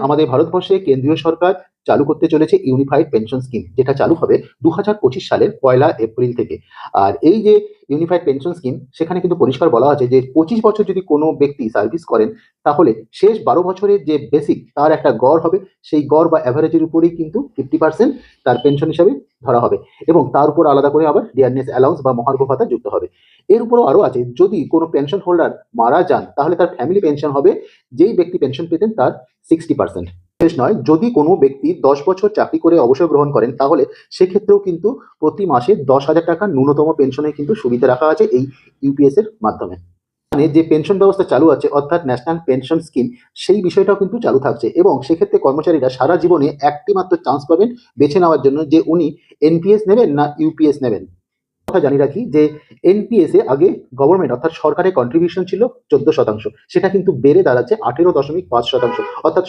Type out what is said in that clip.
আমাদের ভারতবর্ষে কেন্দ্রীয় সরকার চালু করতে চলেছে ইউনিফাইড পেনশন স্কিম, যেটা চালু হবে 2025 সালের 1 এপ্রিল থেকে। আর এই যে ইউনিফাইড পেনশন স্কিম, সেখানে কিন্তু পরিষ্কার বলা আছে যে 25 বছর যদি কোনো ব্যক্তি সার্ভিস করেন, তাহলে শেষ 12 বছরের যে বেসিক তার একটা গড় হবে, সেই গড় বা অ্যাভারেজের উপরেই কিন্তু 50% তার পেনশন হিসাবে ধরা হবে, এবং তার উপর আলাদা করে আবার ডিয়ারনেস অ্যালাউন্স বা মহার্ঘ ভাতা যুক্ত হবে। এর উপরও আরো আছে, যদি কোনো পেনশন হোল্ডার মারা যান, তাহলে তার ফ্যামিলি পেনশন হবে যেই ব্যক্তি পেনশন পেতেন তার 60%। শেষ নয়, যদি কোনো ব্যক্তি 10 বছর চাকরি করে অবসর গ্রহণ করেন, তাহলে সেক্ষেত্রেও কিন্তু প্রতি মাসে 10,000 টাকা ন্যূনতম পেনশনে কিন্তু সুবিধা রাখা আছে এই ইউপিএস এর মাধ্যমে। মানে যে পেনশন ব্যবস্থা চালু আছে, অর্থাৎ ন্যাশনাল পেনশন স্কিম, সেই বিষয়টাও কিন্তু চালু থাকছে, এবং সেক্ষেত্রে কর্মচারীরা সারা জীবনে একটি মাত্র চান্স পাবেন বেছে নেওয়ার জন্য যে উনি এনপিএস নেবেন না ইউপিএস নেবেন। কথা জানিয়ে রাখি যে এনপিএস এ আগে গভর্নমেন্ট অর্থাৎ সরকারের কন্ট্রিবিউশন ছিল 14%, সেটা কিন্তু বেড়ে দাঁড়াচ্ছে 18.5%, অর্থাৎ